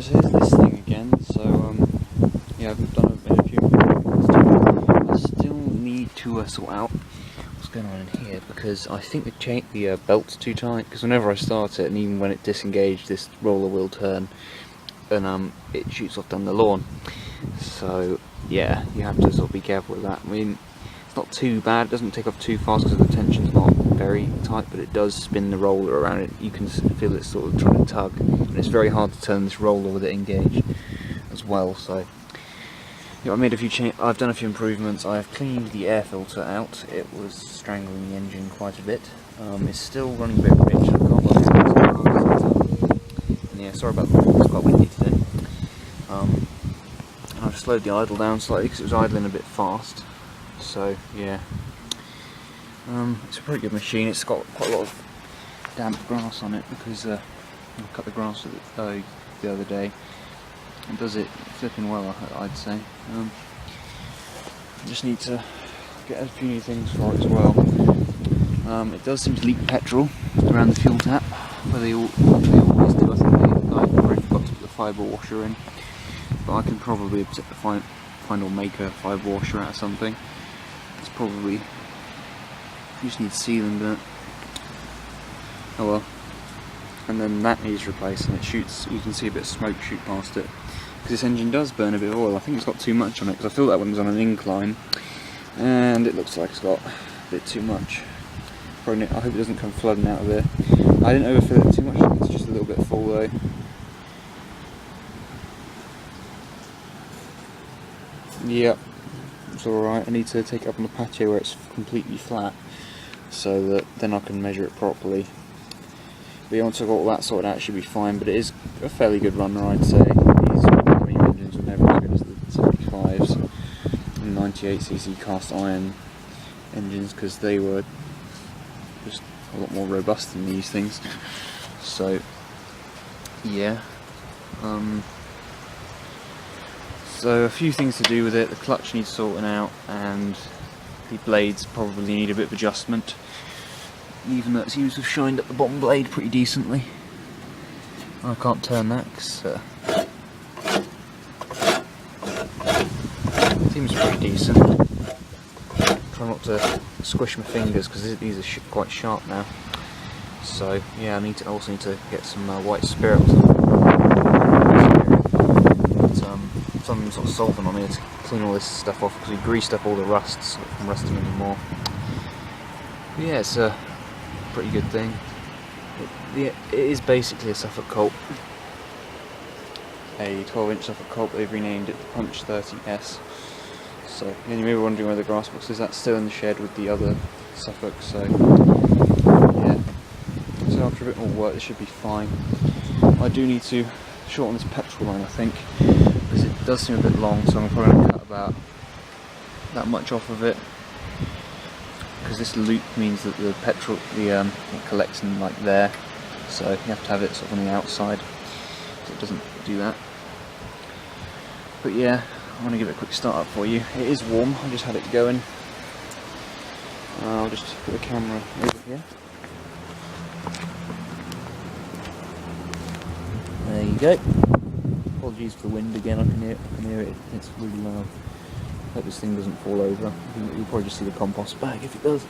Right, so here's this thing again. So yeah, I've done a few improvements. I still need to sort out what's going on in here, because I think the belt's too tight. Because whenever I start it, and even when it disengaged, this roller will turn, and it shoots off down the lawn. So yeah, you have to sort of be careful with that. I mean, it's not too bad. It doesn't take off too fast because the tension's not very tight, but it does spin the roller around it. You can feel it sort of trying to tug, and it's very hard to turn this roller with it engaged as well. So yeah, I've done a few improvements. I've cleaned the air filter out. It was strangling the engine quite a bit. It's still running a bit rich. I can't believe it. And yeah, sorry about that. It's quite windy today. And I've slowed the idle down slightly because it was idling a bit fast. So yeah, it's a pretty good machine. It's got quite a lot of damp grass on it because I cut the grass with it the other day. It does it flipping well, I'd say. I just need to get a few new things for it as well. It does seem to leak petrol around the fuel tap, where they always do. I think the guy already forgot to put the fibre washer in, but I can probably find or make a fibre washer out of something. It's probably, you just need sealing, but oh well. And then that needs replacing. It shoots, you can see a bit of smoke shoot past it, because this engine does burn a bit of oil. I think it's got too much on it, because I feel that one's on an incline, and it looks like it's got a bit too much. Probably, I hope it doesn't come flooding out of there. I didn't overfill it too much, it's just a little bit full though. Yep, it's alright. I need to take it up on the patio where it's completely flat, so that then I can measure it properly. But yeah, once I've got all that sorted out, it should be fine. But it is a fairly good runner, I'd say. These new engines were never as good as the 75s and 98cc cast iron engines, because they were just a lot more robust than these things. So yeah. So a few things to do with it. The clutch needs sorting out, and the blades probably need a bit of adjustment. Even though it seems to have shined up the bottom blade pretty decently. I can't turn that because it seems pretty decent. Try not to squish my fingers because these are quite sharp now. So yeah, I also need to get some white spirit. Some sort of solvent on here to clean all this stuff off, because we greased up all the rusts from rusting anymore. But yeah, it's a pretty good thing. It is basically a Suffolk Colt, a 12-inch Suffolk Colt. They've renamed it the Punch 30S. So you may be wondering where the grass box is. That's still in the shed with the other Suffolk. So yeah, so after a bit more work, this should be fine. I do need to shorten this petrol line, I think, because it does seem a bit long. So I'm probably going to cut about that much off of it, because this loop means that the petrol, it collects in like there, so you have to have it sort of on the outside, so it doesn't do that. But yeah, I want to give it a quick start up for you. It is warm. I just had it going. I'll just put the camera over here. There you go. Apologies for the wind again. I can hear it. It's really loud. Hope this thing doesn't fall over. You'll probably just see the compost bag if it does.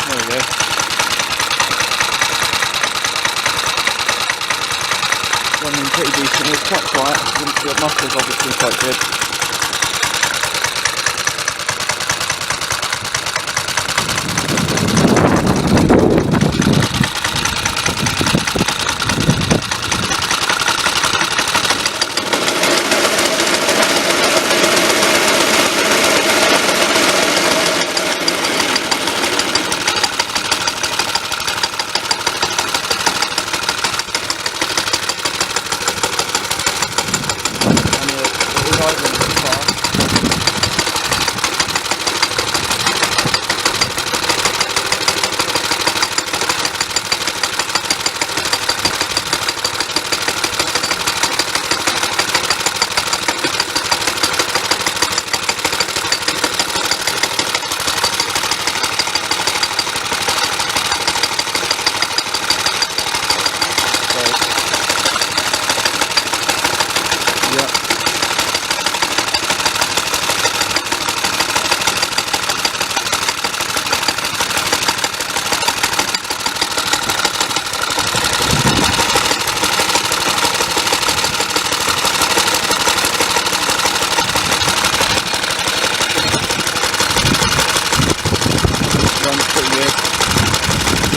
There we go. Running pretty decently. It's quite quiet. The muffler's obviously quite good. It was idling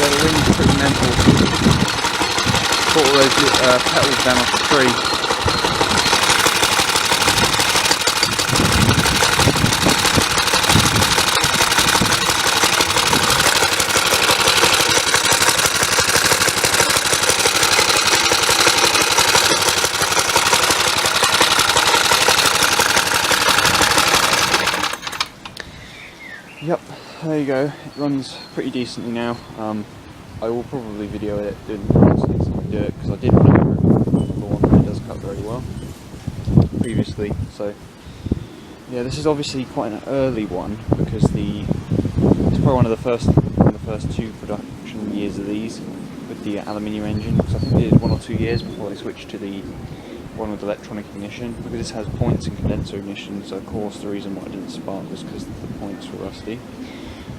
Yeah, the wind's pretty mental. Caught all those petals down off the tree. Yep, there you go. It runs pretty decently now. I will probably video it doing the next time I do it, because I did run over the one that does cut very well previously. So yeah, this is obviously quite an early one, because it's probably one of the first two production years of these with the aluminium engine. Because I think they did 1 or 2 years before they switched to the one with electronic ignition, because this has points and condenser ignition. So of course the reason why it didn't spark was because the points were rusty,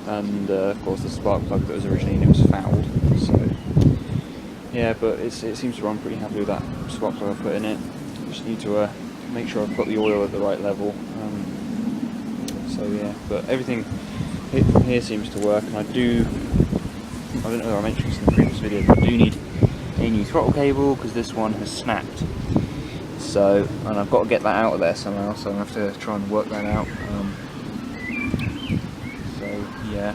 and of course the spark plug that was originally in it was fouled. So yeah, but it seems to run pretty happily with that spark plug I put in it. Just need to make sure I've got the oil at the right level. So yeah, but everything here seems to work, and I don't know whether I mentioned this in the previous video, but I do need a new throttle cable because this one has snapped. So, and I've got to get that out of there somehow, so I'm going to have to try and work that out. So yeah,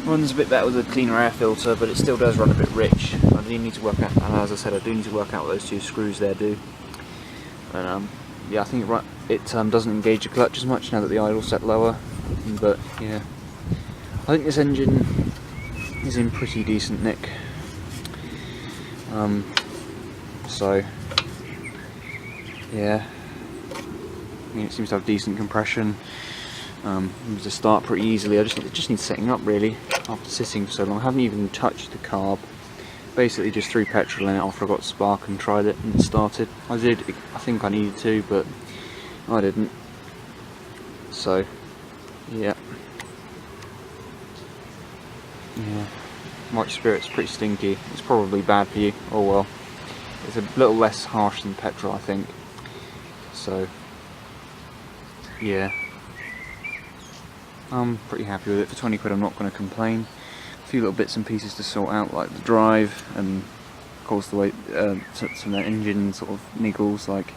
runs a bit better with a cleaner air filter, but it still does run a bit rich. I do need to work out, and as I said, I do need to work out what those 2 screws there do. And yeah, I think it doesn't engage the clutch as much now that the idle's set lower. But yeah, I think this engine is in pretty decent nick. So yeah, I mean, it seems to have decent compression. Seems to start pretty easily. It just needs setting up really after sitting for so long. I haven't even touched the carb. Basically just threw petrol in it after I got spark and tried it and started. I think I needed to, but I didn't. So yeah. White spirit's pretty stinky. It's probably bad for you. Oh well. It's a little less harsh than petrol, I think. So yeah, I'm pretty happy with it. For 20 quid I'm not going to complain. A few little bits and pieces to sort out, like the drive, and of course the way some of the engine sort of niggles, like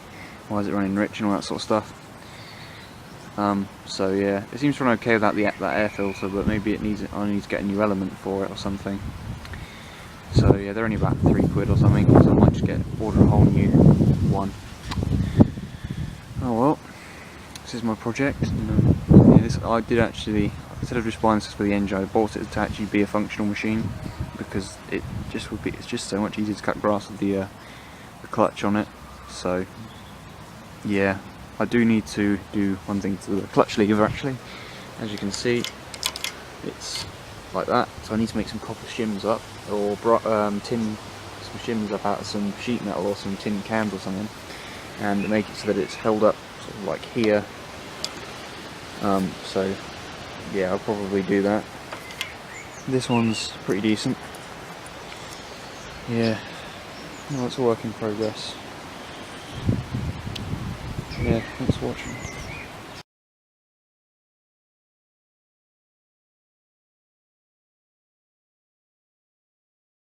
why is it running rich and all that sort of stuff. So yeah, it seems to run okay without that air filter, but maybe I need to get a new element for it or something. So yeah, they're only about 3 quid or something, so I might just order a whole new one. Oh well, this is my project. And, yeah, I did actually, instead of just buying this for the engine, I bought it to actually be a functional machine, because it's just so much easier to cut grass with the clutch on it. So yeah, I do need to do one thing to the clutch lever actually. As you can see, it's like that, so I need to make some copper shims up, or tin some shims up out of some sheet metal or some tin cans or something, and make it so that it's held up sort of like here. So yeah, I'll probably do that. This one's pretty decent. Yeah, well, it's a work in progress. Yeah, thanks for watching.